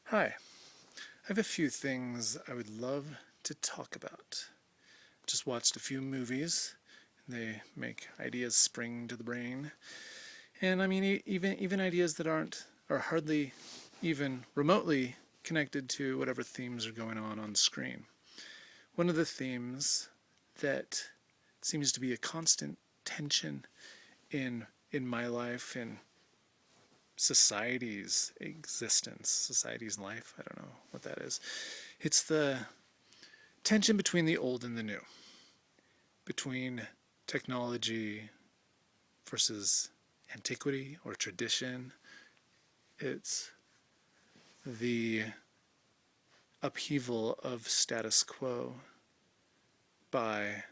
Hi, I have a few things I would love to talk about. Just watched a few movies. They make ideas spring to the brain. And I mean, even ideas that aren't, or hardly even remotely connected to whatever themes are going on the screen. One of the themes that seems to be a constant tension in my life, in society's existence, society's life, I don't know what that is. It's the tension between the old and the new, between technology versus antiquity or tradition. It's the upheaval of status quo by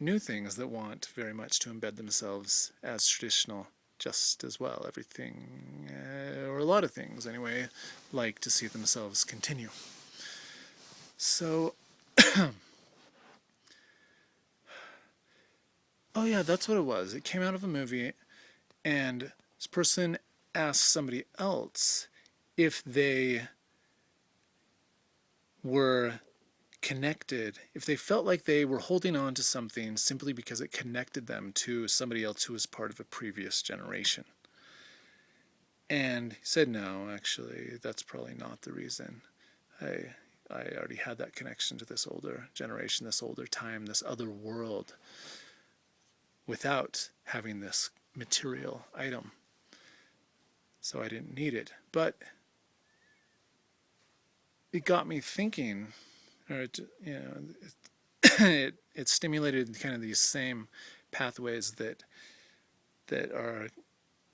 new things that want very much to embed themselves as traditional just as well. Everything, or a lot of things anyway, like to see themselves continue. So, oh yeah, that's what it was. It came out of a movie, and this person asked somebody else if they were connected, if they felt like they were holding on to something simply because it connected them to somebody else who was part of a previous generation. And he said, no, actually, that's probably not the reason. I, I already had that connection to this older generation, this older time, this other world without having this material item. So I didn't need it. But it got me thinking, or it stimulated kind of these same pathways that are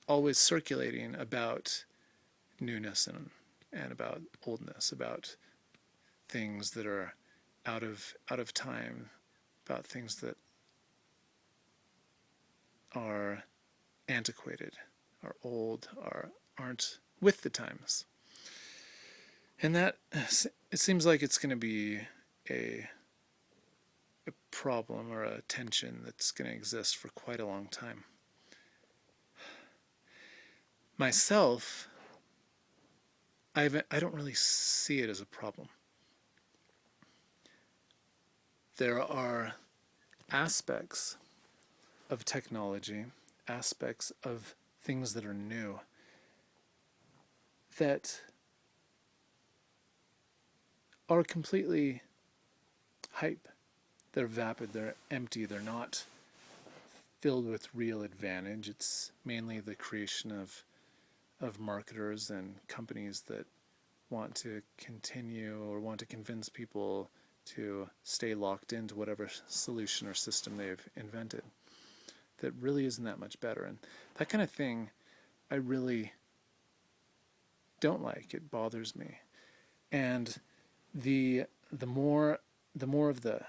always circulating about newness and about oldness, about things that are out of time, about things that are antiquated, are old, aren't with the times. And that it seems like it's going to be a a problem or a tension that's going to exist for quite a long time. Myself, I don't really see it as a problem. There are aspects of technology, aspects of things that are new that are completely hype. They're vapid, they're empty, they're not filled with real advantage. It's mainly the creation of marketers and companies that want to continue or want to convince people to stay locked into whatever solution or system they've invented that really isn't that much better. And that kind of thing I really don't like. It bothers me. And the the more the more of the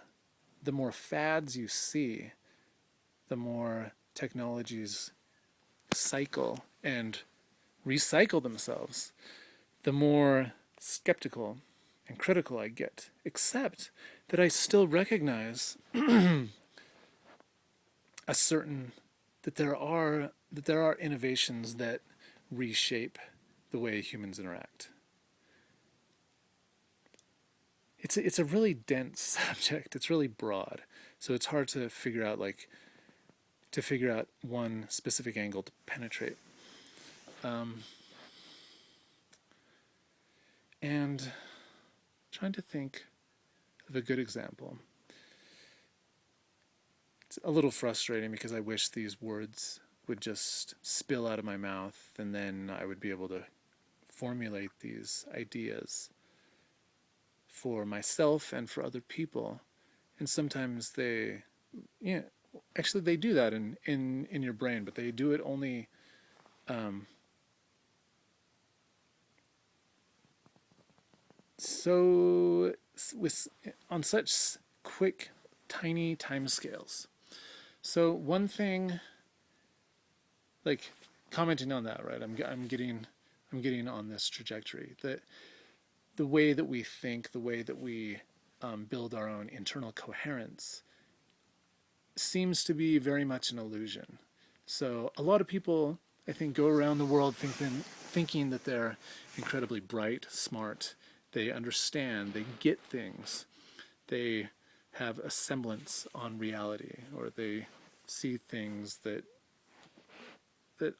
more fads you see, the more technologies cycle and recycle themselves, the more skeptical and critical I get, except that I still recognize a certain that there are innovations that reshape the way humans interact. It's a really dense subject. It's really broad, so it's hard to figure out one specific angle to penetrate. Um, and trying to think of a good example. It's a little frustrating because I wish these words would just spill out of my mouth and then I would be able to formulate these ideas for myself and for other people. And sometimes yeah, actually they do that in your brain, but they do it only um, so with on such quick, tiny time scales. So one thing, like commenting on that, right? I'm getting on this trajectory. The way that we think, the way that we build our own internal coherence, seems to be very much an illusion. So a lot of people I think, go around the world thinking that they're incredibly bright, smart, they understand, they get things, they have a semblance on reality, or they see things that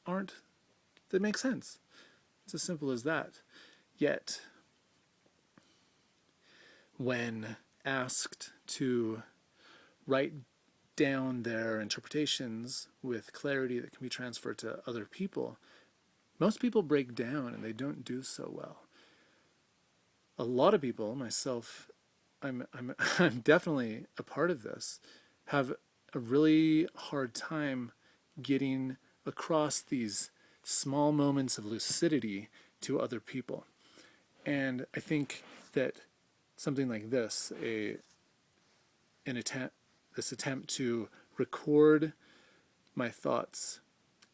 aren't that make sense. It's as simple as that. Yet, when asked to write down their interpretations with clarity that can be transferred to other people, most people break down and they don't do so well. A lot of people, myself, I'm definitely a part of this, have a really hard time getting across these small moments of lucidity to other people. And I think that something like this, this attempt to record my thoughts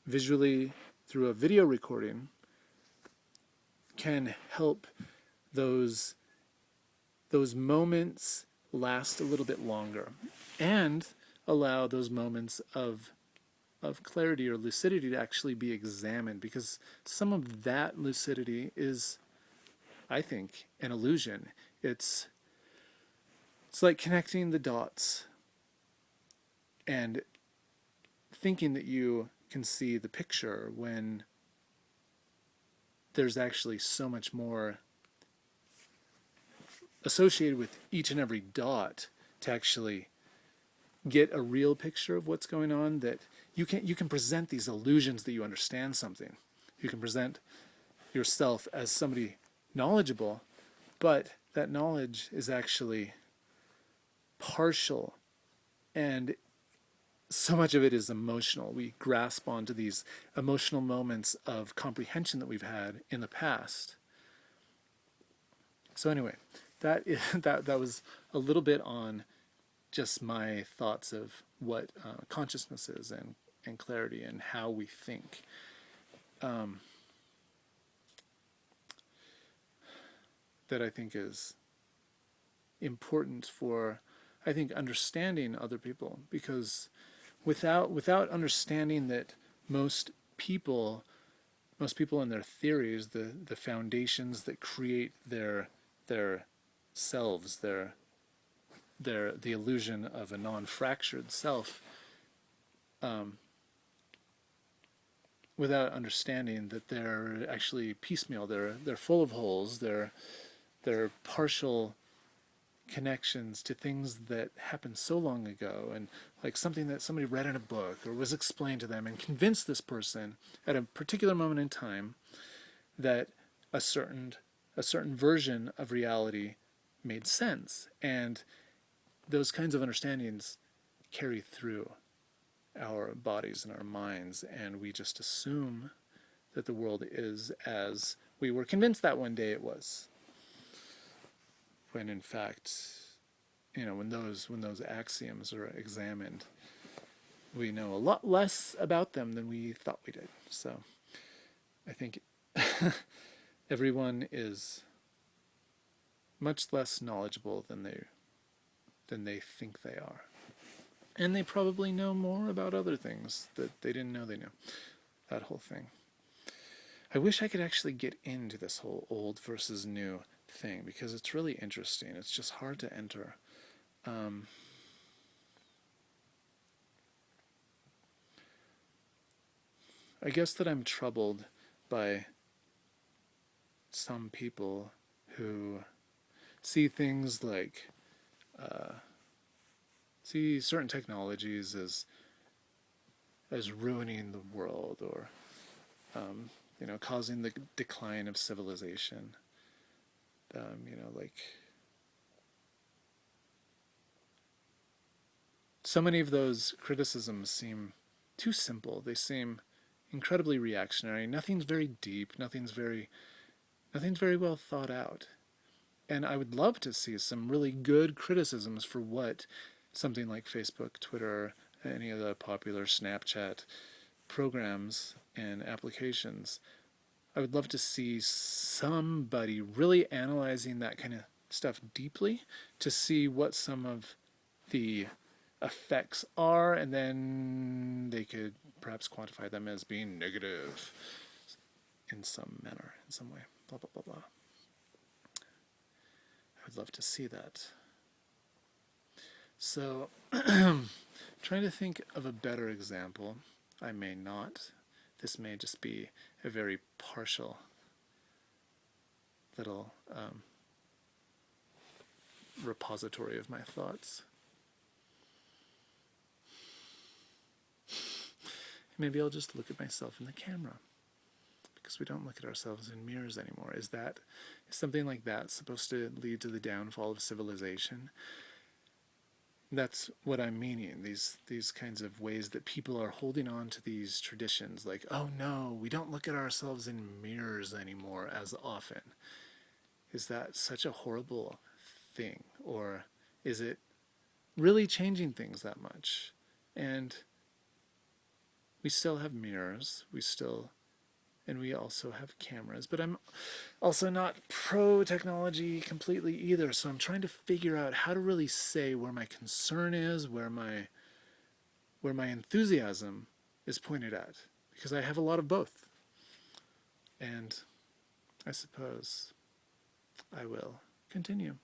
visually through a video recording, can help those moments last a little bit longer and allow those moments of clarity or lucidity to actually be examined, because some of that lucidity is, I think, an illusion. It's like connecting the dots and thinking that you can see the picture when there's actually so much more associated with each and every dot to actually get a real picture of what's going on. That you can present these illusions that you understand something. You can present yourself as somebody knowledgeable, but that knowledge is actually partial, and so much of it is emotional. We grasp onto these emotional moments of comprehension that we've had in the past. So anyway, that was a little bit on just my thoughts of what consciousness is, and clarity, and how we think. That I think is important for, I think, understanding other people, because without understanding that most people and their theories, the foundations that create their selves, the illusion of a non-fractured self, without understanding that they're actually piecemeal, they're full of holes, they're partial connections to things that happened so long ago, and like something that somebody read in a book or was explained to them and convinced this person at a particular moment in time that a certain version of reality made sense. And those kinds of understandings carry through our bodies and our minds, and we just assume that the world is as we were convinced that one day it was, when in fact, when those axioms are examined, we know a lot less about them than we thought we did. So I think everyone is much less knowledgeable than they think they are. And they probably know more about other things that they didn't know they knew. That whole thing. I wish I could actually get into this whole old versus new thing, because it's really interesting. It's just hard to enter. I guess that I'm troubled by some people who see things like see certain technologies as ruining the world, or causing the decline of civilization. Like so many of those criticisms seem too simple. They seem incredibly reactionary. Nothing's very deep. Nothing's very well thought out. And I would love to see some really good criticisms for what something like Facebook, Twitter, any of the popular Snapchat programs and applications. I would love to see somebody really analyzing that kind of stuff deeply, to see what some of the effects are, and then they could perhaps quantify them as being negative in some manner, in some way. Blah, blah, blah, blah. I would love to see that. So, trying to think of a better example. I may not. This may just be a very partial little repository of my thoughts. Maybe I'll just look at myself in the camera, because we don't look at ourselves in mirrors anymore. Is something like that supposed to lead to the downfall of civilization? That's what I'm meaning. These kinds of ways that people are holding on to these traditions, like, oh no, we don't look at ourselves in mirrors anymore as often. Is that such a horrible thing? Or is it really changing things that much? And we still have mirrors, and we also have cameras, but I'm also not pro technology completely either, so I'm trying to figure out how to really say where my concern is, where my enthusiasm is pointed at, because I have a lot of both. And I suppose I will continue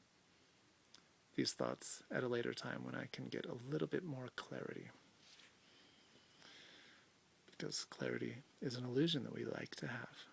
these thoughts at a later time when I can get a little bit more clarity. Because clarity is an illusion that we like to have.